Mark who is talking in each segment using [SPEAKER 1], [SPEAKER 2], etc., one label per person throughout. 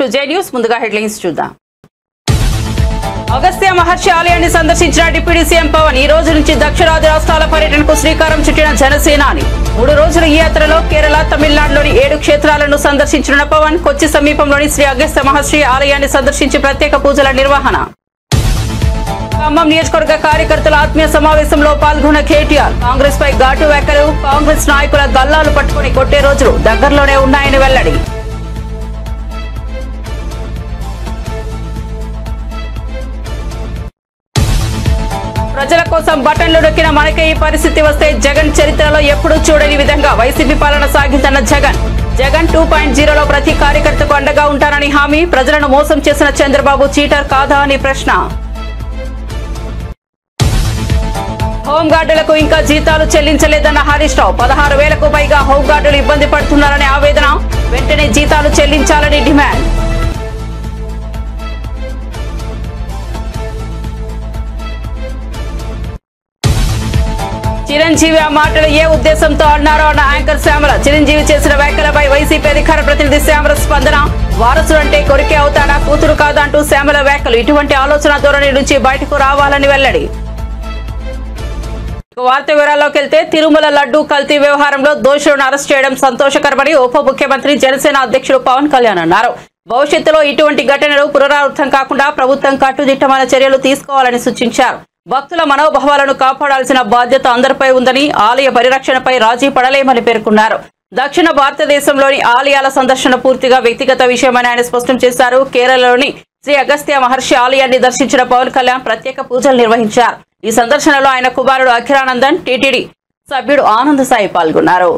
[SPEAKER 1] To J news. ముందుగా headlines చూద్దాం. అగస్త్య మహర్షి ఆలయాన్ని సందర్శించిన డిప్యూటీ సీఎం పవన్ ఈ రోజు నుంచి దక్షిణాది రాష్ట్రాల పర్యటనకు శ్రీకారం చుట్టిన జనసేనాని 3 రోజుల ఈ యాత్రలో కేరళ, తమిళనాడులోని 7 క్షేత్రాలను సందర్శించిన పవన్ కొచ్చి సమీపంలోని శ్రీ అగస్త్య మహర్షి ఆలయాన్ని సందర్శించి ప్రత్యేక పూజల నిర్వహణ. ఖమ్మం నియోజకవర్గ కార్యకర్తల ఆత్మీయ సమావేశంలో పాల్గొన్న కేటీఆర్ కాంగ్రెస్ పై ఘాటు వ్యాఖ్యలు, కాంగ్రెస్ నాయకుల గల్లాలు పట్టుకుని కొట్టే రోజులు దగ్గరలోనే ఉన్నాయని వెల్లడి. ప్రజల కోసం బటన్లు నొక్కిన మనకే ఈ పరిస్థితి వస్తే జగన్ చరిత్రలో ఎప్పుడూ చూడని విధంగా వైసీపీ పాలన సాగిందన్న జగన్ 2.0లో ప్రతి కార్యకర్తకు అండగా ఉంటానని హామీ. ప్రజలను మోసం చేసిన చంద్రబాబు చీటర్ కాదా అని ప్రశ్న. హోంగార్డులకు ఇంకా జీతాలు చెల్లించలేదన్న హరీష్ రావు. 16,000కు పైగా హోంగార్డులు ఇబ్బంది పడుతున్నారనే ఆవేదన. వెంటనే జీతాలు చెల్లించాలని డిమాండ్. చిరంజీవి ఆ మాటలు ఏ ఉద్దేశంతో అన్నారో అన్న యాంకర్ శ్యామల. చిరంజీవి చేసిన వ్యాఖ్యలపై వైసీపీ అధికార ప్రతినిధి శ్యామల స్పందన. వారసుడంటే కొరికే అవుతాడా, కూతురు కాదా అంటూ శ్యామల వ్యాఖ్యలు. ఇటువంటి ఆలోచన ధోరణి నుంచి బయటకు రావాలని వెల్లడి. వార్త వివరాల్లోకి వెళ్తే తిరుమల లడ్డూ కల్తీ వ్యవహారంలో దోషులను అరెస్ట్ చేయడం సంతోషకరమని ఉప ముఖ్యమంత్రి జనసేన అధ్యక్షుడు పవన్ కళ్యాణ్ అన్నారు. భవిష్యత్తులో ఇటువంటి ఘటనలు పునరావృతం కాకుండా ప్రభుత్వం కట్టుదిట్టమైన చర్యలు తీసుకోవాలని సూచించారు. భక్తుల మనోభావాలను కాపాడాల్సిన బాధ్యత అందరిపై ఉందని, ఆలయ పరిరక్షణపై రాజీ పడలేమని పేర్కొన్నారు. దక్షిణ భారతదేశంలోని ఆలయాల సందర్శన పూర్తిగా వ్యక్తిగత విషయమని ఆయన స్పష్టం చేశారు. కేరళలోని శ్రీ అగస్త్య మహర్షి ఆలయాన్ని దర్శించిన పవన్ కళ్యాణ్ ప్రత్యేక పూజలు నిర్వహించారు. ఈ సందర్శనలో ఆయన కుమారుడు అఖిరానందన్, టీటీడీ సభ్యుడు ఆనంద్ సాయి పాల్గొన్నారు.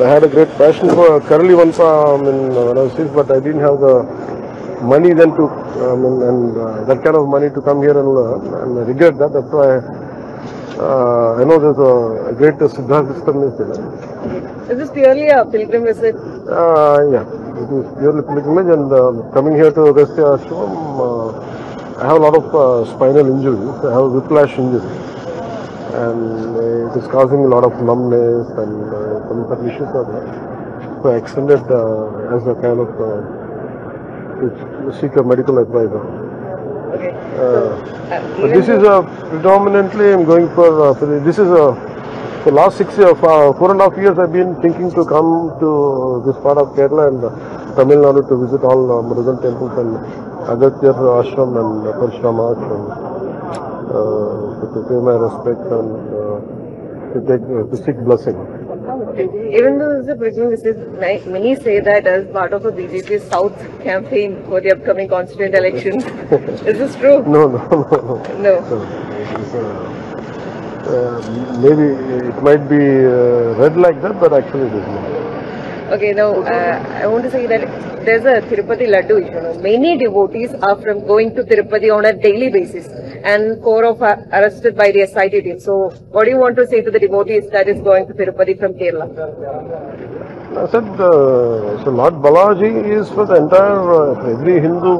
[SPEAKER 2] I had a great passion for Kerala once when I was 6, but I didn't have the money then to that kind of money to come here and learn, and I regret that. That's why I know there's a great Siddharth system is there.
[SPEAKER 3] Is this purely a pilgrim visit?
[SPEAKER 2] Yeah, it is purely pilgrimage, and coming here to Agastya Ashram, I have a lot of spinal injuries. I have a whiplash injury, and it is causing a lot of numbness and some issues are there. So I extended as a kind of to seek a medical advisor.
[SPEAKER 3] Okay.
[SPEAKER 2] But this is predominantly I'm going for this is the last 4.5 years I've been thinking to come to this part of Kerala and Tamil Nadu to visit all Murugan temples and Agastya Ashram and Parshrama Ashram to pay my respects and to seek blessing.
[SPEAKER 3] Even though this is a pilgrim visit, many say that as part of a BJP South campaign for the upcoming constituent elections. Is this true?
[SPEAKER 2] No.
[SPEAKER 3] No.
[SPEAKER 2] Maybe it might be read like that, but actually it is not.
[SPEAKER 3] Okay, now I want to say that there's a Tirupati Laddu issue. Many devotees are going to Tirupati on a daily basis, and 4 of arrested by the SIT team. So, what do you want to say to the devotees that is going to Tirupati from Kerala?
[SPEAKER 2] I said, so Lord Balaji is for the entire, every Hindu,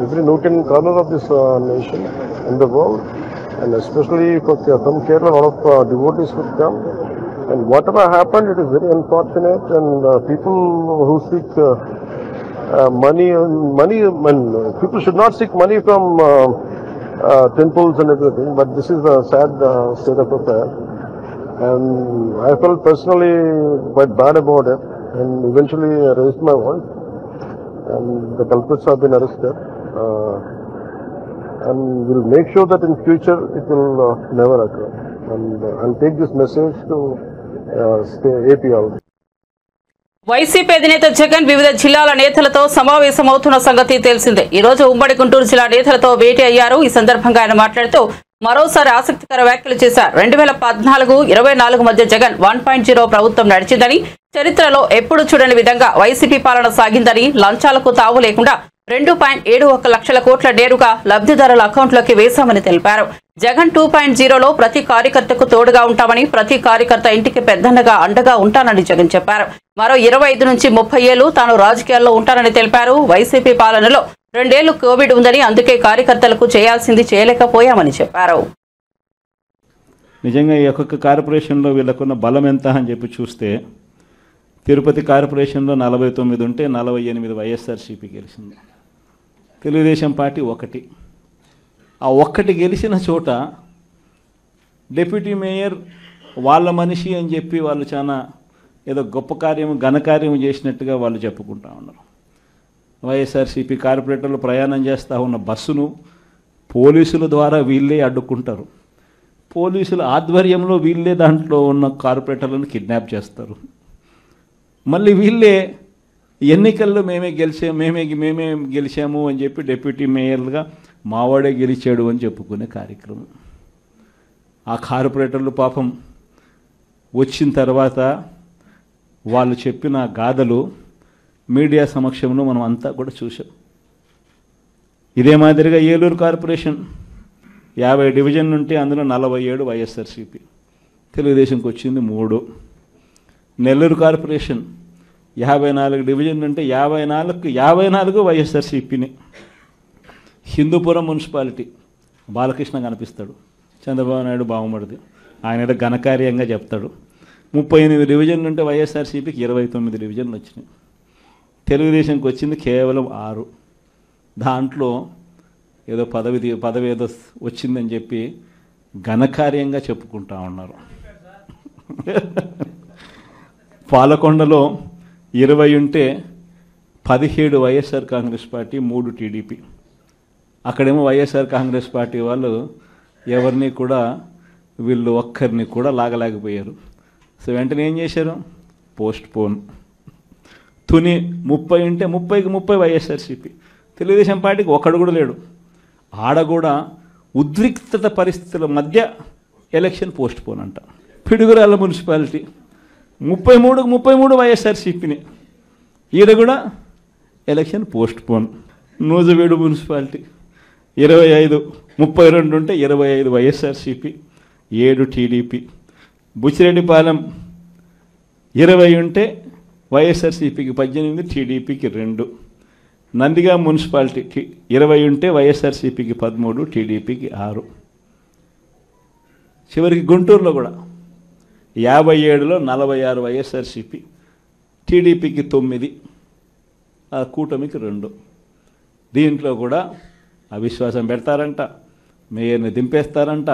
[SPEAKER 2] every nook and corner of this nation in the world, and especially for from Kerala, a lot of devotees would come. And whatever happened, it is very unfortunate, and people who seek money, people should not seek money from temples and everything, but this is a sad state of affairs. And I felt personally quite bad about it, and eventually I raised my voice, and the culprits have been arrested. and we'll make sure that in future it will never occur. And take this message to AP also.
[SPEAKER 1] YCP అధినేత జగన్ వివిధ జిల్లాల నేతలతో సమావేశమవుతున్న సంగతి తెలిసిందే. ఈ రోజు ఉమ్మడి గుంటూరు జిల్లా నేతలతో భేటీ అయ్యారు. ఈ సందర్భంగా ఆయన మాట్లాడుతూ మరోసారి ఆసక్తికర వ్యాఖ్యలు చేశారు. 2014-24 మధ్య జగన్ 1.0 ప్రభుత్వం నడిచిందని, చరిత్రలో ఎప్పుడు చూడని విధంగా వైసీపీ పాలన సాగిందని, లంచాలకు తావు లేకుండా 2.71 లక్షల కోట్ల నేరుగా లబ్ధిదారుల అకౌంట్లోకి వేశామని తెలిపారు. జగన్ 2.0లో ప్రతి కార్యకర్తకు తోడుగా ఉంటామని, ప్రతి కార్యకర్త ఇంటికి పెద్దన్నగా అండగా ఉంటానని జగన్ చెప్పారు. మరో 25 నుంచి 30 ఏళ్లు తాను రాజకీయాల్లో ఉంటానని తెలిపారు. వైసీపీ పాలనలో 2 ఏళ్లు కోవిడ్ ఉందని, అందుకే కార్యకర్తలకు చేయాల్సింది చేయలేకపోయామని చెప్పారు.
[SPEAKER 4] నిజంగా ఈ ఒక్కొక్క కార్పొరేషన్లో వీళ్ళకున్న బలం ఎంత అని చెప్పి చూస్తే, తిరుపతి కార్పొరేషన్లో 49 ఉంటే 48 వైఎస్ఆర్సీపీ గెలిచింది. తెలుగుదేశం పార్టీ 1. ఆ 1 గెలిచిన చోట డిప్యూటీ మేయర్ వాళ్ళ మనిషి అని చెప్పి వాళ్ళు చాలా ఏదో గొప్ప కార్యము ఘనకార్యము చేసినట్టుగా వాళ్ళు చెప్పుకుంటా ఉన్నారు. వైఎస్ఆర్సీపీ కార్పొరేటర్లు ప్రయాణం చేస్తూ ఉన్న బస్సును పోలీసుల ద్వారా వీళ్ళే అడ్డుకుంటారు. పోలీసుల ఆధ్వర్యంలో వీళ్ళే దాంట్లో ఉన్న కార్పొరేటర్లను కిడ్నాప్ చేస్తారు. మళ్ళీ వీళ్ళే ఎన్నికల్లో మేమే గెలిచాము అని చెప్పి డిప్యూటీ మేయర్లుగా మావాడే గెలిచాడు అని చెప్పుకునే కార్యక్రమం. ఆ కార్పొరేటర్లు పాపం వచ్చిన తర్వాత వాళ్ళు చెప్పిన గాథలు మీడియా సమక్షంలో మనం అంతా కూడా చూసాం. ఇదే మాదిరిగా ఏలూరు కార్పొరేషన్ 50 డివిజన్ ఉంటే అందులో 47 వైఎస్ఆర్సీపీ, తెలుగుదేశంకి వచ్చింది 3. నెల్లూరు కార్పొరేషన్ 54 డివిజన్ ఉంటే 54 వైఎస్ఆర్సీపీని. హిందూపురం మున్సిపాలిటీ బాలకృష్ణ కనిపిస్తాడు, చంద్రబాబు నాయుడు బాగుమడిది, ఆయన ఏదో ఘనకార్యంగా చెప్తాడు. 38 డివిజన్లు ఉంటే వైఎస్ఆర్సీపీకి 29 డివిజన్లు వచ్చినాయి. తెలుగుదేశంకి వచ్చింది కేవలం 6. దాంట్లో ఏదో పదవి ఏదో వచ్చిందని చెప్పి ఘనకార్యంగా చెప్పుకుంటా ఉన్నారు. పాలకొండలో 20 ఉంటే 17 వైఎస్ఆర్ కాంగ్రెస్ పార్టీ, 3 టీడీపీ. అక్కడేమో వైఎస్ఆర్ కాంగ్రెస్ పార్టీ వాళ్ళు ఎవరిని కూడా వీళ్ళు ఒక్కరిని కూడా లాగలేకపోయారు. సో వెంటనే ఏం చేశారు? Post phone. తుని 30 ఉంటే 30కి 30 వైఎస్ఆర్సీపీ. తెలుగుదేశం పార్టీకి ఒక్కడు కూడా లేడు. ఆడ కూడా ఉద్రిక్తత పరిస్థితుల మధ్య ఎలక్షన్ పోస్ట్ పోన్ అంట. పిడుగురాళ్ళ మున్సిపాలిటీ 33 వైఎస్ఆర్సీపీని, ఈడ కూడా election post phone. Nuzvid municipality 25, 32 ఉంటే 25 వైఎస్ఆర్సీపీ, 7 టీడీపీ. బుచ్చిరెడ్డిపాలెం 20 ఉంటే వైఎస్ఆర్సీపీకి 18, టీడీపీకి 2. నందిగా మున్సిపాలిటీ 20 ఉంటే వైఎస్ఆర్సీపీకి 13, టీడీపీకి 6. చివరికి గుంటూరులో కూడా 57లో 46 వైఎస్ఆర్సీపీ, టీడీపీకి 9, ఆ కూటమికి 2. దీంట్లో కూడా అవిశ్వాసం పెడతారంట, మేయర్ని దింపేస్తారంట.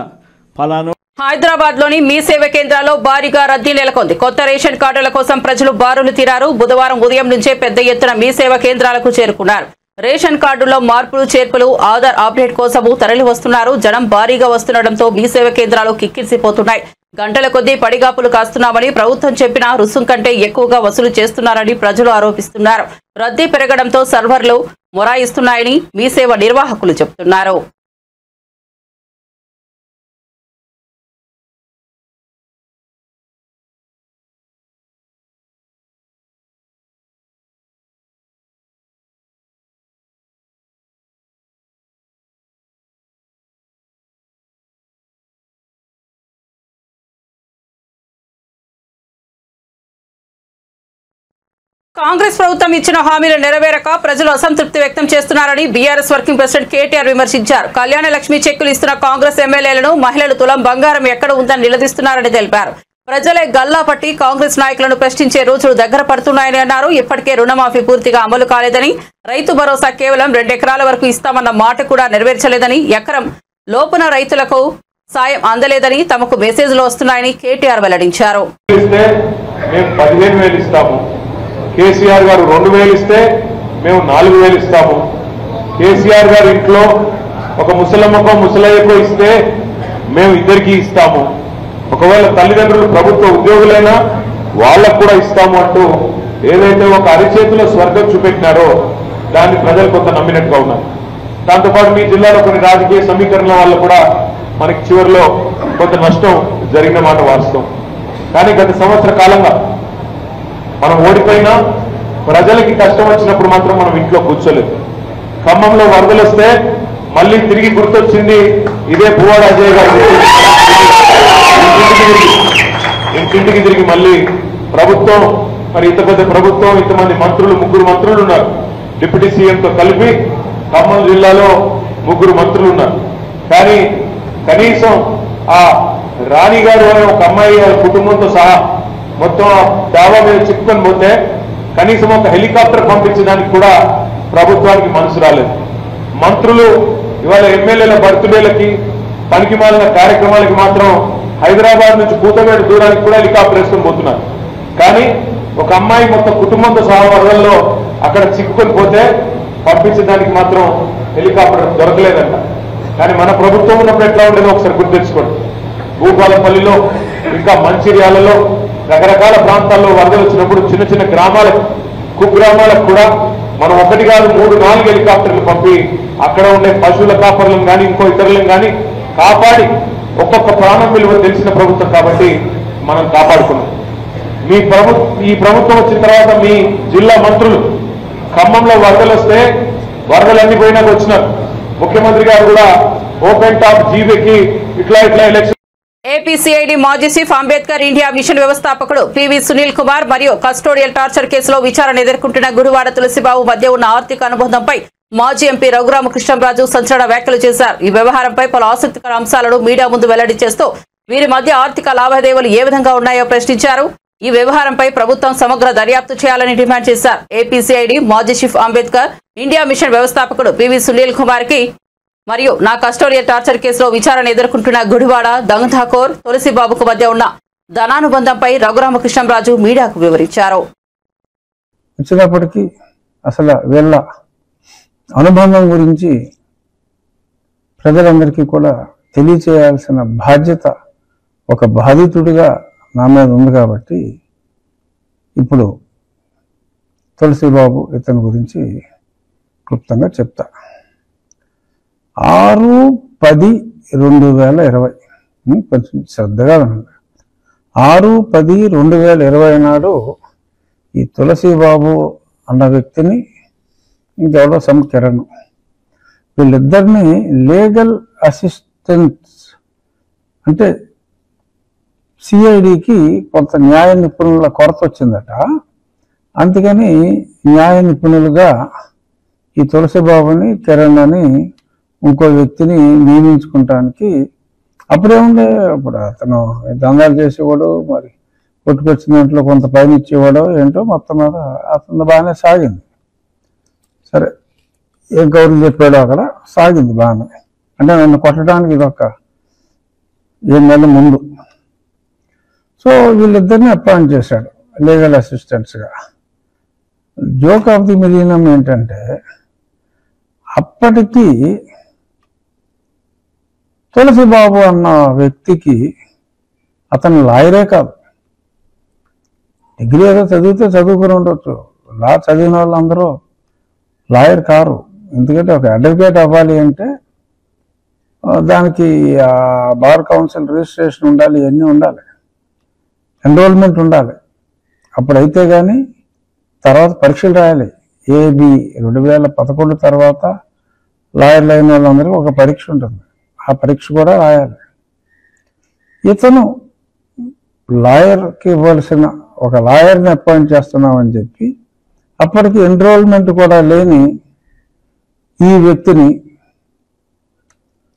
[SPEAKER 4] ఫలానా
[SPEAKER 1] హైదరాబాద్లోని మీ సేవ కేంద్రాల్లో భారీగా రద్దీ నెలకొంది. కొత్త రేషన్ కార్డుల కోసం ప్రజలు బారులు తీరారు. బుధవారం ఉదయం నుంచే పెద్ద ఎత్తున మీ సేవ కేంద్రాలకు చేరుకున్నారు. రేషన్ కార్డుల్లో మార్పులు చేర్పులు, ఆధార్ అప్డేట్ కోసము తరలి వస్తున్నారు. జనం భారీగా వస్తుండటంతో మీ సేవ కేంద్రాలు కిక్కిరిసిపోతున్నాయి. గంటల కొద్దీ పడిగాపులు కాస్తున్నామని ప్రభుత్వం చెప్పిన రుసుం కంటే ఎక్కువగా వసూలు చేస్తున్నారని ప్రజలు ఆరోపిస్తున్నారు. రద్దీ పెరగడంతో సర్వర్లు మొరాయిస్తున్నాయని మీ సేవ నిర్వాహకులు చెబుతున్నారు. కాంగ్రెస్ ప్రభుత్వం ఇచ్చిన హామీలు నెరవేరక ప్రజలు అసంతృప్తి వ్యక్తం చేస్తున్నారని బీఆర్ఎస్ వర్కింగ్ ప్రెసిడెంట్ కేటీఆర్ విమర్శించారు. కళ్యాణ లక్ష్మి చెక్కులు ఇస్తున్న కాంగ్రెస్ ఎమ్మెల్యేలను మహిళలు తులం బంగారం ఎక్కడ ఉందని నిలదీస్తున్నారని తెలిపారు. ప్రజలే గల్లా పట్టి కాంగ్రెస్ నాయకులను ప్రశ్నించే రోజులు దగ్గర పడుతున్నాయని అన్నారు. ఇప్పటికే రుణమాఫీ పూర్తిగా అమలు కాలేదని, రైతు భరోసా కేవలం 2 ఎకరాల వరకు ఇస్తామన్న మాట కూడా నెరవేర్చలేదని, ఎకరం లోపున రైతులకు సాయం అందలేదని తమకు మెసేజ్లు వస్తున్నాయని కేటీఆర్ వెల్లడించారు.
[SPEAKER 5] కేసీఆర్ గారు 2000 ఇస్తే మేము 4000 ఇస్తాము. కేసీఆర్ గారు ఇంట్లో ఒక ముసలమ్మకో ముసలయ్యకో ఇస్తే మేము ఇద్దరికీ ఇస్తాము, ఒకవేళ తల్లిదండ్రులు ప్రభుత్వ ఉద్యోగులైనా వాళ్ళకు కూడా ఇస్తాము అంటూ ఏదైతే ఒక అరిచేతిలో స్వర్గం చూపెట్టినారో దాన్ని ప్రజలు కొంత నమ్మినట్టుగా ఉన్నారు. దాంతోపాటు మీ జిల్లాలో కొన్ని రాజకీయ సమీకరణల వల్ల కూడా మనకి చివరిలో కొంత నష్టం జరిగిన మాట వాస్తవం. కానీ గత సంవత్సర కాలంగా మనం ఓడిపోయినా ప్రజలకి కష్టం వచ్చినప్పుడు మాత్రం మనం ఇంట్లో కూర్చోలేదు. ఖమ్మంలో వరదలు వస్తే మళ్ళీ తిరిగి గుర్తొచ్చింది ఇదే పువ్వాడ అజయ్ గారు. ఇంటింటికి తిరిగి మళ్ళీ ప్రభుత్వం, మరి ఇంత పెద్ద ప్రభుత్వం, ఇంతమంది మంత్రులు, 3 మంత్రులు ఉన్నారు. డిప్యూటీ సీఎంతో కలిపి ఖమ్మం జిల్లాలో 3 మంత్రులు ఉన్నారు. కానీ కనీసం ఆ రాణి గారు అనే ఒక అమ్మాయి వాళ్ళ కుటుంబంతో సహా మొత్తం డాబా మీద చిక్కుకొని పోతే కనీసం ఒక హెలికాప్టర్ పంపించడానికి కూడా ప్రభుత్వానికి మనసు రాలేదు. మంత్రులు ఇవాళ ఎమ్మెల్యేల బర్త్డేలకి పనికి మాలిన కార్యక్రమాలకి మాత్రం హైదరాబాద్ నుంచి కూతవేడు దూరానికి కూడా హెలికాప్టర్ వేసుకొని పోతున్నారు. కానీ ఒక అమ్మాయి మొత్తం కుటుంబంతో సహా వరదల్లో అక్కడ చిక్కుకొని పోతే పంపించడానికి మాత్రం హెలికాప్టర్ దొరకలేదంట. కానీ మన ప్రభుత్వం ఉన్నప్పుడు ఎట్లా ఉండేదో ఒకసారి గుర్తు తెచ్చుకోండి. భూపాలపల్లిలో ఇంకా మంచిర్యాలలో రకరకాల ప్రాంతాల్లో వరదలు వచ్చినప్పుడు చిన్న చిన్న గ్రామాలకు, కుగ్రామాలకు కూడా మనం 1 కాదు 3, 4 హెలికాప్టర్లు పంపి అక్కడ ఉండే పశువుల కాపర్లను కానీ ఇంకో ఇతరులను కానీ కాపాడి ఒక్కొక్క ప్రాణం విలువ తెలిసిన ప్రభుత్వం కాబట్టి మనం కాపాడుకున్నాం. ఈ ప్రభుత్వం వచ్చిన తర్వాత మీ జిల్లా మంత్రులు ఖమ్మంలో వరదలు వస్తే వరదలన్నీ పోయినాక వచ్చినారు. ముఖ్యమంత్రి గారు కూడా ఓపెన్ టాప్ జీబీకి ఇట్లా ఎలక్షన్.
[SPEAKER 1] ఏపీసీఐడి మాజీ చీఫ్ అంబేద్కర్ ఇండియా మిషన్ వ్యవస్థాపకుడు పివి సునీల్ కుమార్ మరియు కస్టోడియల్ టార్చర్ కేసులో విచారణ ఎదుర్కొంటున్న గుడివాడ తులసిబాబు మధ్య ఉన్న ఆర్థిక అనుబంధంపై మాజీ ఎంపీ రఘురామకృష్ణంరాజు సంచలన వ్యాఖ్యలు చేశారు. ఈ వ్యవహారంపై పలు ఆసక్తికర అంశాలను మీడియా ముందు వెల్లడి చేస్తూ వీరి మధ్య ఆర్థిక లావాదేవీలు ఏ విధంగా ఉన్నాయో ప్రశ్నించారు. ఈ వ్యవహారంపై ప్రభుత్వం సమగ్ర దర్యాప్తు చేయాలని డిమాండ్ చేశారు. ఏపీసీఐడి మాజీ చీఫ్ అంబేద్కర్ ఇండియా మిషన్ వ్యవస్థాపకుడు పివి సునీల్ కుమార్ కి మరియు నా కస్టోడియల్ టార్చర్ కేసులో విచారణ ఎదుర్కొంటున్న గుడివాడ దంగథాకోర్ తులసిబాబుకు మధ్య ఉన్న ధనానుబంధంపై రఘురామకృష్ణంరాజు మీడియాకు వివరించారు.
[SPEAKER 6] వచ్చినప్పటికీ అసలు వీళ్ళ అనుబంధం గురించి ప్రజలందరికీ కూడా తెలియచేయాల్సిన బాధ్యత ఒక బాధితుడిగా నా మీద ఉంది కాబట్టి ఇప్పుడు తులసిబాబు ఇతని గురించి క్లుప్తంగా చెప్తా. 6/10/2020 కొంచెం శ్రద్ధగా వినండి. 6/10/2020 నాడు ఈ తులసిబాబు అన్న వ్యక్తిని ఇంకెవడో కిరణ్ వీళ్ళిద్దరిని లీగల్ అసిస్టెంట్స్ అంటే సిఐడికి కొంత న్యాయ నిపుణుల కొరత వచ్చిందట. అందుకని న్యాయ నిపుణులుగా ఈ తులసిబాబుని కిరణ్ అని ఇంకో వ్యక్తిని నియమించుకుంటానికి అప్పుడేముండే అప్పుడు అతను దందాలు చేసేవాడు, మరి కొట్టుకొచ్చిన దాంట్లో కొంత పైన ఇచ్చేవాడు ఏంటో మొత్తం మీద అతను బాగానే సాగింది. సరే ఏం కౌరులు చెప్పాడో అక్కడ సాగింది బాగానే. అంటే నన్ను కొట్టడానికి ఇదొక 7 నెలల ముందు. సో వీళ్ళిద్దరిని అపాయింట్ చేశాడు లీగల్ అసిస్టెంట్స్గా. జోక్ ఆఫ్ ది మిలీనియం ఏంటంటే అప్పటికి తులసిబాబు అన్న వ్యక్తికి అతను లాయరే కాదు, డిగ్రీ ఏదో చదివితే చదువుకుని ఉండొచ్చు. లా చదివిన వాళ్ళందరూ లాయర్ కారు. ఎందుకంటే ఒక అడ్వకేట్ అవ్వాలి అంటే దానికి బార్ కౌన్సిల్ రిజిస్ట్రేషన్ ఉండాలి, ఇవన్నీ ఉండాలి, ఎన్రోల్మెంట్ ఉండాలి. అప్పుడైతే కానీ తర్వాత పరీక్షలు రాయాలి. ఏబి 2011 తర్వాత లాయర్లు అయిన వాళ్ళందరికీ ఒక పరీక్ష ఉంటుంది, ఆ పరీక్ష కూడా రాయాలి. ఇతను లాయర్కి ఇవ్వాల్సిన ఒక లాయర్ని అపాయింట్ చేస్తున్నామని చెప్పి అప్పటికి ఎన్రోల్మెంట్ కూడా లేని ఈ వ్యక్తిని,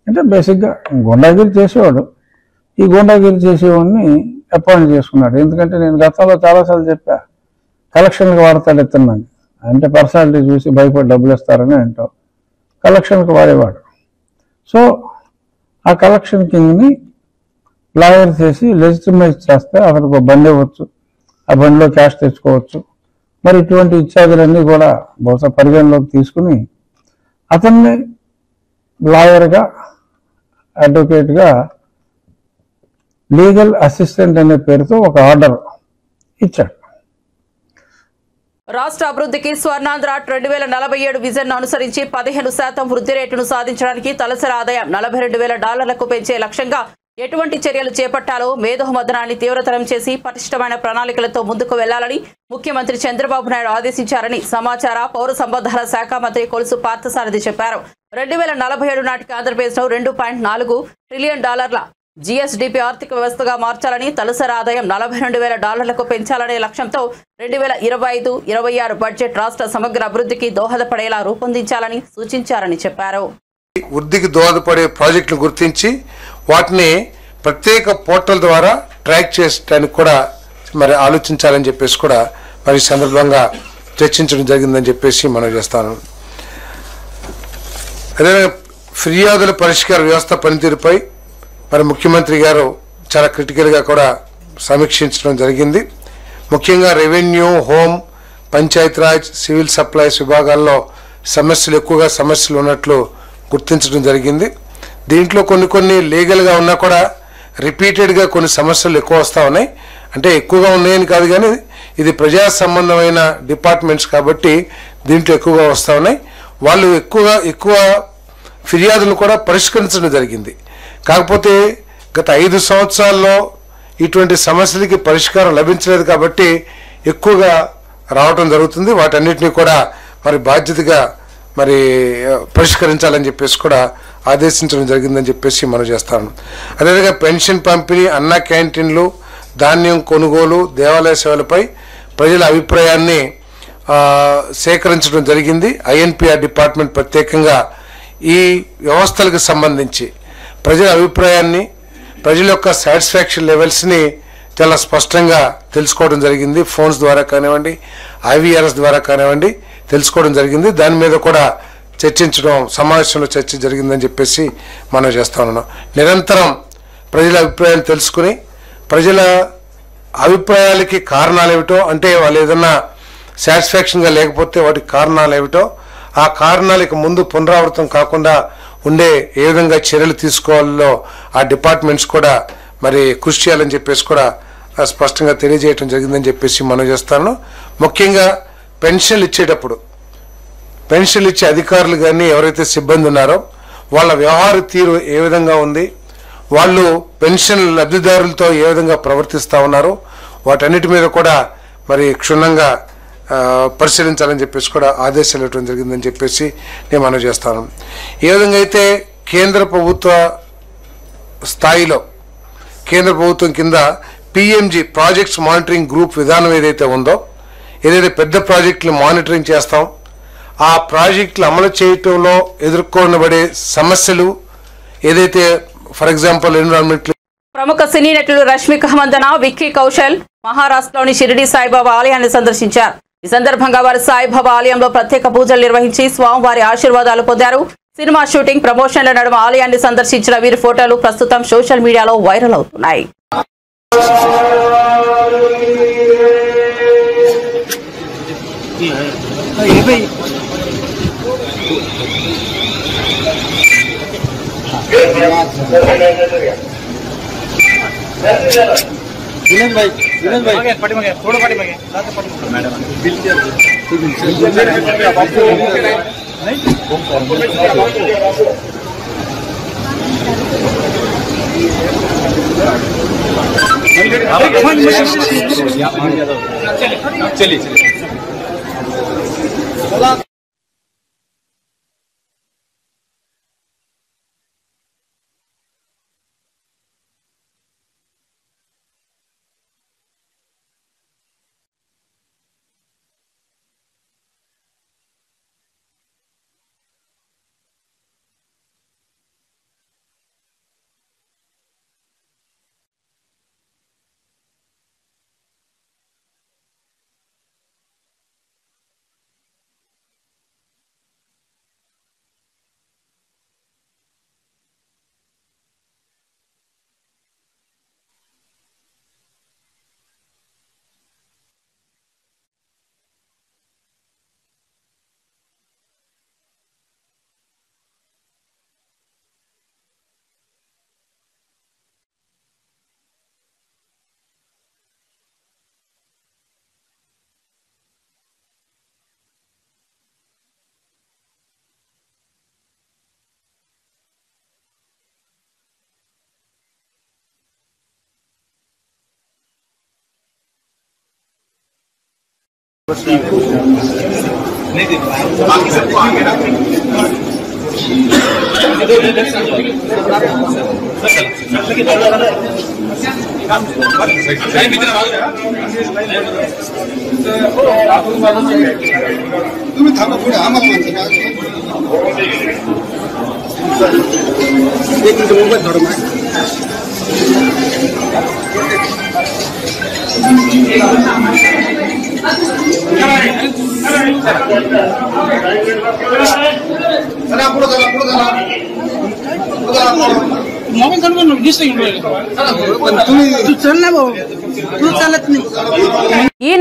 [SPEAKER 6] అంటే బేసిక్గా గుండాగిరి చేసేవాడు, ఈ గుండాగిరి చేసేవాడిని అపాయింట్ చేసుకున్నాడు. ఎందుకంటే నేను గతంలో చాలాసార్లు చెప్పా కలెక్షన్కి వాడతాడు ఇతన్నాను, అంటే పర్సనాలిటీ చూసి భయపడి డబ్బులు ఇస్తారని ఏంటో కలెక్షన్కి వాడేవాడు. సో ఆ కలెక్షన్ కింగ్ని లాయర్ చేసి లెజిటిమైజ్ చేస్తే అతనికి ఒక బండి ఇవ్వచ్చు, ఆ బండిలో క్యాష్ తెచ్చుకోవచ్చు. మరి ఇటువంటి ఇత్యాదులన్నీ కూడా బహుశా పరిగణలోకి తీసుకుని అతన్ని లాయర్గా, అడ్వకేట్గా, లీగల్ అసిస్టెంట్ అనే పేరుతో ఒక ఆర్డర్ ఇచ్చాడు.
[SPEAKER 1] రాష్ట్ర అభివృద్ధికి స్వర్ణాంధ్ర 2047 విజన్ అనుసరించి 15% వృద్ధి రేటును సాధించడానికి తలసరి ఆదాయం $42,000 పెంచే లక్ష్యంగా ఎటువంటి చర్యలు చేపట్టాలో మేధోమథనాన్ని తీవ్రతరం చేసి పటిష్టమైన ప్రణాళికలతో ముందుకు వెళ్లాలని ముఖ్యమంత్రి చంద్రబాబు నాయుడు ఆదేశించారని సమాచార పౌర సంబంధాల శాఖ మంత్రి కొలుసు పార్థసారథి చెప్పారు. 2047 నాటికి ఆంధ్రప్రదేశ్లో $2.4 ట్రిలియన్ జీఎస్డీపీ ఆర్థిక వ్యవస్థగా మార్చాలని, తలసరి ఆదాయం $42,000 పెంచాలనే లక్ష్యంతో 2025-26 బడ్జెట్ రాష్ట్ర సమగ్ర అభివృద్ధికి దోహదపడేలా రూపొందించాలని సూచించారని చెప్పారు.
[SPEAKER 7] వృద్ధికి దోహదపడే ప్రాజెక్టులు గుర్తించి వాటిని ప్రత్యేక పోర్టల్ ద్వారా ట్రాక్ చేయడానికి కూడా మరి ఆలోచించాలని చెప్పేసి కూడా మరి సందర్భంగా చర్చించడం జరిగిందని చెప్పేసి మనం చేస్తాను. అదేవిధంగా ఫిర్యాదుల పరిష్కార వ్యవస్థ పనితీరుపై మరి ముఖ్యమంత్రి గారు చాలా క్రిటికల్గా కూడా సమీక్షించడం జరిగింది. ముఖ్యంగా revenue, home, Panchayati Raj, civil supplies విభాగాల్లో ఎక్కువగా సమస్యలు ఉన్నట్లు గుర్తించడం జరిగింది. దీంట్లో కొన్ని లీగల్గా ఉన్నా కూడా రిపీటెడ్గా కొన్ని సమస్యలు ఎక్కువ వస్తూ ఉన్నాయి. అంటే ఎక్కువగా ఉన్నాయని కాదు, కానీ ఇది ప్రజా సంబంధమైన డిపార్ట్మెంట్స్ కాబట్టి దీంట్లో ఎక్కువగా వస్తూ ఉన్నాయి. వాళ్ళు ఎక్కువ ఫిర్యాదులను కూడా పరిష్కరించడం జరిగింది. కాకపోతే గత 5 సంవత్సరాల్లో ఇటువంటి సమస్యలకి పరిష్కారం లభించలేదు కాబట్టి ఎక్కువగా రావటం జరుగుతుంది. వాటన్నిటిని కూడా మరి బాధ్యతగా మరి పరిష్కరించాలని చెప్పేసి కూడా ఆదేశించడం జరిగిందని చెప్పేసి మనం చేస్తాను. అదేవిధంగా పెన్షన్ పంపిణీ, అన్న క్యాంటీన్లు, ధాన్యం కొనుగోలు, దేవాలయ సేవలపై ప్రజల అభిప్రాయాన్ని సేకరించడం జరిగింది. ఐఎన్పిఆర్ డిపార్ట్మెంట్ ప్రత్యేకంగా ఈ వ్యవస్థలకు సంబంధించి ప్రజల అభిప్రాయాన్ని, ప్రజల యొక్క సాటిస్ఫాక్షన్ లెవెల్స్ని చాలా స్పష్టంగా తెలుసుకోవడం జరిగింది. ఫోన్స్ ద్వారా కానివ్వండి, ఐవీఆర్ఎస్ ద్వారా కానివ్వండి తెలుసుకోవడం జరిగింది. దాని మీద కూడా సమావేశంలో చర్చ జరిగిందని చెప్పేసి మనం చేస్తా ఉన్నాం. నిరంతరం ప్రజల అభిప్రాయాలు తెలుసుకుని ప్రజల అభిప్రాయాలకి కారణాలు ఏమిటో, అంటే వాళ్ళు ఏదన్నా సాటిస్ఫాక్షన్గా లేకపోతే వాటికి కారణాలు ఏమిటో, ఆ కారణాలకు ముందు పునరావృతం కాకుండా ఉండే ఏ విధంగా చర్యలు తీసుకోవాలో ఆ డిపార్ట్మెంట్స్ కూడా మరి కృషి చేయాలని చెప్పేసి కూడా స్పష్టంగా తెలియజేయటం జరిగిందని చెప్పేసి మనం చేస్తాను. ముఖ్యంగా పెన్షన్లు ఇచ్చేటప్పుడు పెన్షన్లు ఇచ్చే అధికారులు కానీ ఎవరైతే సిబ్బంది ఉన్నారో వాళ్ళ వ్యవహార తీరు ఏ విధంగా ఉంది, వాళ్ళు పెన్షన్ లబ్ధిదారులతో ఏ విధంగా ప్రవర్తిస్తూ ఉన్నారో వాటన్నిటి మీద కూడా మరి క్షుణ్ణంగా పరిశీలించాలని చెప్పేసి కూడా ఆదేశాలు ఇవ్వడం జరిగిందని చెప్పేసి నేను మనం చేస్తాను. ఏ విధంగా అయితే కేంద్ర ప్రభుత్వ స్థాయిలో కేంద్ర ప్రభుత్వం కింద పిఎంజి ప్రాజెక్ట్స్ మానిటరింగ్ గ్రూప్ విధానం ఏదైతే ఉందో, ఏదైతే పెద్ద ప్రాజెక్టులు మానిటరింగ్ చేస్తాం, ఆ ప్రాజెక్టులు అమలు చేయటంలో ఎదుర్కొనబడే సమస్యలు ఏదైతే ఫర్ ఎగ్జాంపుల్ ఎన్విరాన్మెంట్.
[SPEAKER 1] ప్రముఖ సినీ నటులు రష్మిక మందన, విక్కీ కౌశల్ మహారాష్ట్రలోని షిరిడి సాయిబాబా ఆలయాన్ని సందర్శించారు. ఈ సందర్భంగా వారు సాయిబాబా ఆలయంలో ప్రత్యేక పూజలు నిర్వహించి స్వామివారి ఆశీర్వాదాలు పొందారు. సినిమా షూటింగ్ ప్రమోషన్ల నడుమ ఆలయాన్ని సందర్శించిన వీరి ఫోటోలు ప్రస్తుతం సోషల్ మీడియాలో వైరల్ అవుతున్నాయి. चलिए ఈ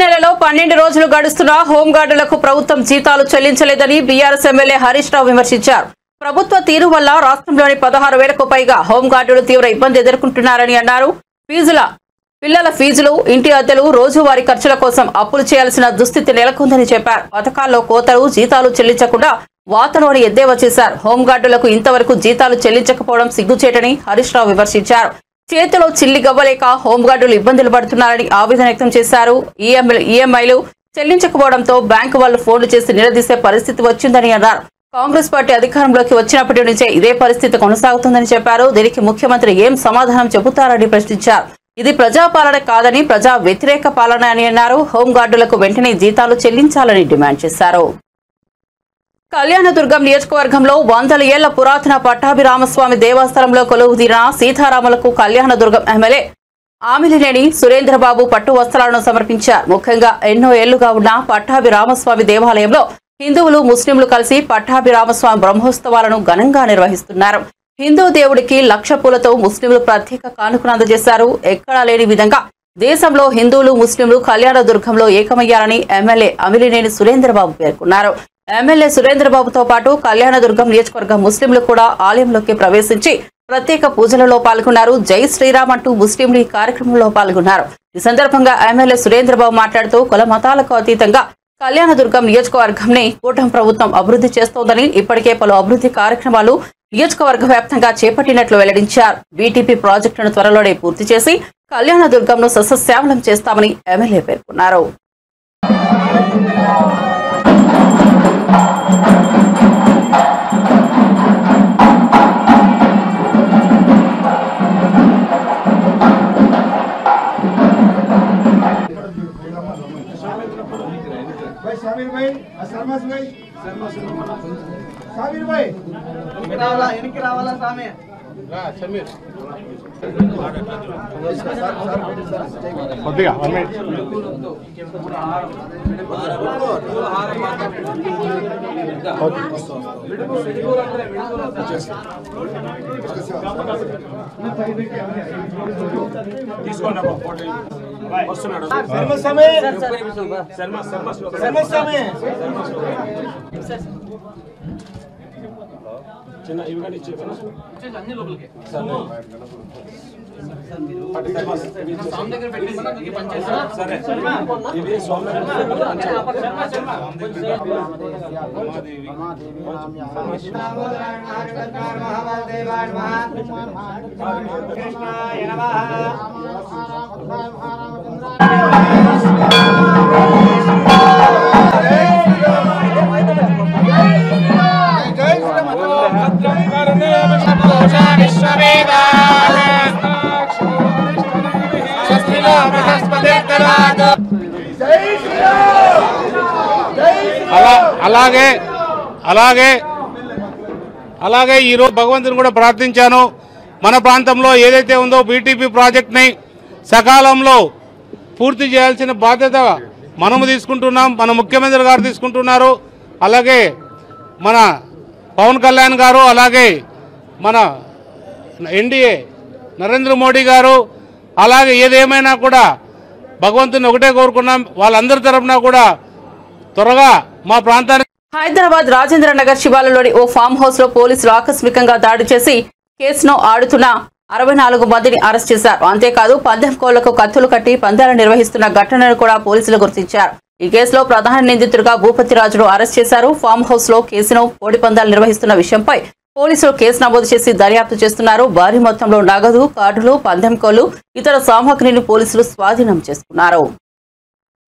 [SPEAKER 1] నెలలో 12 రోజులు గడుస్తున్నా హోంగార్డులకు ప్రభుత్వం జీతాలు చెల్లించలేదని బీఆర్ఎస్ ఎమ్మెల్యే హరీష్ రావు విమర్శించారు. ప్రభుత్వ తీరు వల్ల రాష్ట్రంలోని 16,000కు పైగా హోంగార్డులు తీవ్ర ఇబ్బంది ఎదుర్కొంటున్నారని అన్నారు. పిల్లల ఫీజులు, ఇంటి అద్దెలు, రోజువారీ ఖర్చుల కోసం అప్పులు చేయాల్సిన దుస్థితి నెలకొందని చెప్పారు. పథకాల్లో కోతలు, జీతాలు చెల్లించకుండా వాతలోని ఎద్దేవా చేశారు. హోంగార్డులకు ఇంతవరకు జీతాలు చెల్లించకపోవడం సిగ్గుచేటని హరీష్ రావు విమర్శించారు. చేతిలో చిల్లి గవ్వలేక హోంగార్డులు ఇబ్బందులు పడుతున్నారని ఆవేదన వ్యక్తం చేశారు. ఈఎంఐలు చెల్లించకపోవడంతో బ్యాంకు వాళ్ళు ఫోన్లు చేసి నిలదీసే పరిస్థితి వచ్చిందని అన్నారు. కాంగ్రెస్ పార్టీ అధికారంలోకి వచ్చినప్పటి నుంచే ఇదే పరిస్థితి కొనసాగుతుందని చెప్పారు. దీనికి ముఖ్యమంత్రి ఏం సమాధానం చెబుతారని ప్రశ్నించారు. ఇది ప్రజాపాలన కాదని ప్రజా వ్యతిరేక పాలన అని అన్నారు. హోంగార్డులకు వెంటనే జీతాలు చెల్లించాలని డిమాండ్ చేశారు. కళ్యాణదుర్గం నియోజకవర్గంలో 100 ఏళ్ల పురాతన పట్టాభిరామస్వామి దేవస్థానంలో కొలువుదీరిన సీతారాములకు కళ్యాణదుర్గం ఎమ్మెల్యే ఆమిలినేని సురేంద్రబాబు పట్టు వస్త్రాలను సమర్పించారు. ముఖ్యంగా ఎన్నో ఏళ్లుగా ఉన్న పట్టాభిరామస్వామి దేవాలయంలో హిందువులు, ముస్లింలు కలిసి పట్టాభిరామస్వామి బ్రహ్మోత్సవాలను ఘనంగా నిర్వహిస్తున్నారు. హిందూ దేవుడికి 1,00,000 పూలతో ముస్లింలు ప్రత్యేక కానుకను అందజేశారు. ఎక్కడా లేని విధంగా దేశంలో హిందువులు, ముస్లింలు కళ్యాణదుర్గంలో ఏకమయ్యారని ఎమ్మెల్యే అమిలినేని సురేంద్రబాబు పేర్కొన్నారు. ఎమ్మెల్యే సురేంద్రబాబుతో పాటు కళ్యాణదుర్గం నియోజకవర్గ ముస్లింలు కూడా ఆలయంలోకి ప్రవేశించి ప్రత్యేక పూజలలో పాల్గొన్నారు. జై శ్రీరామ్ అంటూ ముస్లింలు ఈ కార్యక్రమంలో పాల్గొన్నారు. ఈ సందర్భంగా ఎమ్మెల్యే సురేంద్రబాబు మాట్లాడుతూ కుల మతాలకు అతీతంగా కళ్యాణదుర్గం నియోజకవర్గంని కూటమి ప్రభుత్వం అభివృద్ధి చేస్తోందని, ఇప్పటికే పలు అభివృద్ధి కార్యక్రమాలు నియోజకవర్గ వ్యాప్తంగా చేపట్టినట్లు వెల్లడించారు. బీటీపీ ప్రాజెక్టును త్వరలోనే పూర్తి చేసి కళ్యాణదుర్గంను సస్యశ్యామలం చేస్తామని ఎమ్మెల్యే పేర్కొన్నారు.
[SPEAKER 8] అలాగే ఈరోజు భగవంతుని కూడా ప్రార్థించాను. మన ప్రాంతంలో ఏదైతే ఉందో బీటీపీ ప్రాజెక్ట్ని సకాలంలో పూర్తి చేయాల్సిన బాధ్యత మనము తీసుకుంటున్నాం, మన ముఖ్యమంత్రి గారు తీసుకుంటున్నారు. అలాగే మన పవన్ కళ్యాణ్ గారు, అలాగే మన ఎన్డీఏ నరేంద్ర మోడీ గారు, అలాగే ఏదేమైనా కూడా భగవంతుని ఒకటే కోరుకున్నాం. వాళ్ళందరి తరఫున కూడా త్వరగా మా ప్రాంతానికి.
[SPEAKER 1] హైదరాబాద్ రాజేంద్ర నగర్ శివాలలోని ఓ ఫామ్ హౌస్ లో పోలీసులు ఆకస్మికంగా దాడి చేసి కేసును ఆడుతున్న 64 మందిని అరెస్ట్ చేశారు. అంతేకాదు పందెం కోళ్లకు కత్తులు కట్టి పందాలు నిర్వహిస్తున్న ఘటనను కూడా పోలీసులు గుర్తించారు. ఈ కేసులో ప్రధాన నిందితుడిగా భూపతిరాజును అరెస్ట్ చేశారు. ఫామ్ హౌస్ లో కేసును కోడి పందాలు నిర్వహిస్తున్న విషయంపై పోలీసులు కేసు నమోదు చేసి దర్యాప్తు చేస్తున్నారు. భారీ మొత్తంలో నగదు, కార్డులు, పందెం కోళ్లు, ఇతర సామాగ్రిని పోలీసులు స్వాధీనం చేసుకున్నారు.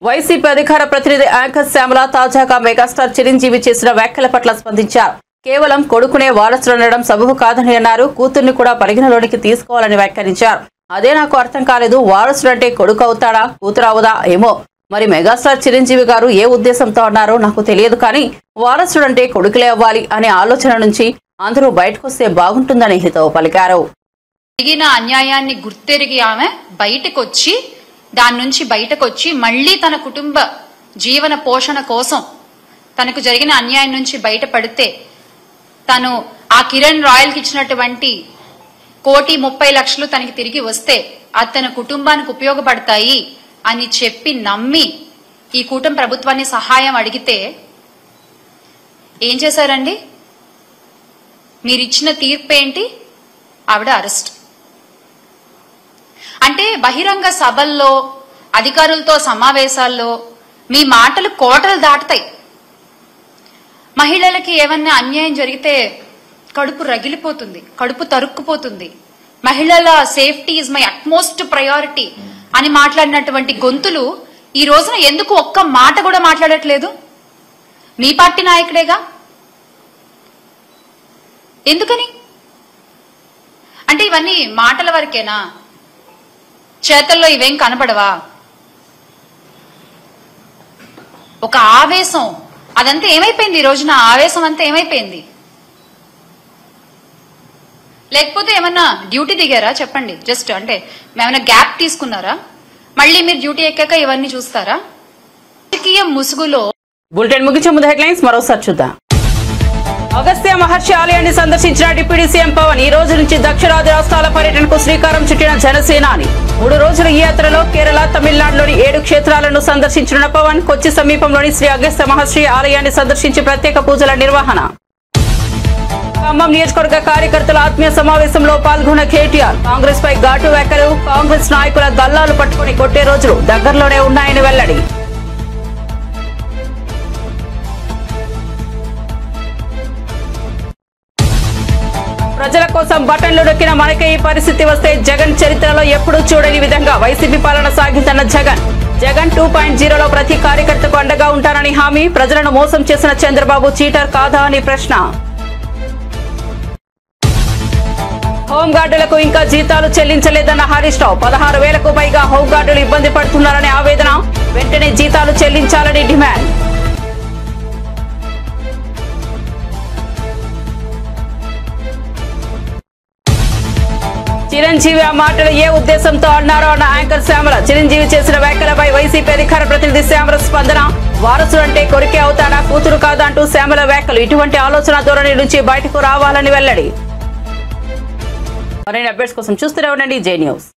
[SPEAKER 1] వైసీపీ అధికార ప్రతినిధి యాంకర్ శ్యామల తాజాగా మెగాస్టార్ చిరంజీవి చేసిన వ్యాఖ్యల పట్ల స్పందించారు. కేవలం కొడుకునే వారసుడనడం సబబు కాదని అన్నారు. కూతుర్ని కూడా పరిగణలోనికి తీసుకోవాలని వ్యాఖ్యానించారు. అదే నాకు అర్థం కాలేదు. వారసుడంటే కొడుకు అవుతాడా, కూతురు అవుదా ఏమో. మరి మెగాస్టార్ చిరంజీవి గారు ఏ ఉద్దేశంతో అన్నారో నాకు తెలియదు, కానీ వారసుడంటే కొడుకులే అవ్వాలి అనే ఆలోచన నుంచి అందరూ బయటకొస్తే బాగుంటుందని హితవు పలికారు.
[SPEAKER 9] జరిగిన అన్యాయాన్ని గుర్తెరిగి ఆమె దాని నుంచి బయటకొచ్చి మళ్లీ తన కుటుంబ జీవన పోషణ కోసం తనకు జరిగిన అన్యాయం నుంచి బయటపడితే తను ఆ కిరణ్ రాయల్కి ఇచ్చినటువంటి 1,30,00,000 తనకి తిరిగి వస్తే అది తన కుటుంబానికి ఉపయోగపడతాయి అని చెప్పి నమ్మి ఈ కూటమి ప్రభుత్వాన్ని సహాయం అడిగితే ఏం చేశారండి? మీరిచ్చిన తీర్పు ఏంటి? ఆవిడ అరెస్ట్. అంటే బహిరంగ సభల్లో అధికారులతో సమావేశాల్లో మీ మాటలు కోటలు దాటుతాయి. మహిళలకి ఏమన్నా అన్యాయం జరిగితే కడుపు రగిలిపోతుంది, కడుపు తరుక్కుపోతుంది. మహిళల safety is my utmost priority అని మాట్లాడినటువంటి గొంతులు ఈ రోజున ఎందుకు ఒక్క మాట కూడా మాట్లాడట్లేదు? మీ పార్టీ నాయకుడేగా. ఎందుకని? అంటే ఇవన్నీ మాటల వరకేనా? చేతల్లో ఇవేం కనబడవా? ఒక ఆవేశం అదంతా ఏమైపోయింది? ఈ రోజున ఆవేశం అంతా ఏమైపోయింది? లేకపోతే ఏమన్నా డ్యూటీ దిగారా? చెప్పండి. జస్ట్ అంటే ఏమైనా గ్యాప్ తీసుకున్నారా? మళ్ళీ మీరు డ్యూటీ ఎక్కాక ఇవన్నీ చూస్తారా? రాజకీయ ముసుగులో.
[SPEAKER 1] బులెటిన్ ముగించే ముందు హెడ్లైన్స్ మరోసారి చూద్దాం. అగస్త్య మహర్షి ఆలయాన్ని సందర్శించిన డిప్యూటీ సీఎం పవన్. ఈ రోజు నుంచి దక్షిణాది రాష్ట్రాల పర్యటనకు శ్రీకారం చుట్టిన జనసేనాని. 3 రోజుల ఈ యాత్రలో కేరళ, తమిళనాడులోని 7 క్షేత్రాలను సందర్శించిన పవన్ కొచ్చి సమీపంలోని శ్రీ అగస్త్య మహర్షి ఆలయాన్ని సందర్శించి ప్రత్యేక పూజల నిర్వహణ. ఖమ్మం నియోజకవర్గ కార్యకర్తల ఆత్మీయ సమావేశంలో పాల్గొన్న కేటీఆర్. కాంగ్రెస్ పై ఘాటు వ్యాఖ్యలు. కాంగ్రెస్ నాయకుల గల్లాలు పట్టుకుని కొట్టే రోజులు దగ్గరలోనే ఉన్నాయని వెల్లడి. ప్రజల కోసం బటన్లు నొక్కిన మనకే ఈ పరిస్థితి వస్తే జగన్ చరిత్రలో ఎప్పుడూ చూడని విధంగా వైసీపీ పాలన సాగిందన్న జగన్. జగన్ 2.0లో ప్రతి కార్యకర్తకు అండగా ఉంటానని హామీ. ప్రజలను మోసం చేసిన చంద్రబాబు చీటర్ కాదా అని ప్రశ్న. హోంగార్డులకు ఇంకా జీతాలు చెల్లించలేదన్న హరీష్ రావు. 16,000కు పైగా హోంగార్డులు ఇబ్బంది పడుతున్నారనే ఆవేదన. వెంటనే జీతాలు చెల్లించాలని డిమాండ్. చిరంజీవి ఆ మాటలు ఏ ఉద్దేశంతో అన్నారో అన్న యాంకర్ శ్యామల. చిరంజీవి చేసిన వ్యాఖ్యలపై వైసీపీ అధికార ప్రతినిధి శ్యామల స్పందన. వారసుడంటే కొడుకే అవుతాడా, కూతురు కాదా అంటూ శ్యామల వ్యాఖ్యలు. ఇటువంటి ఆలోచన ధోరణి నుంచి బయటకు రావాలని వెల్లడి. మరిన్ని అప్డేట్స్ కోసం చూస్తూనే ఉండండి జై న్యూస్.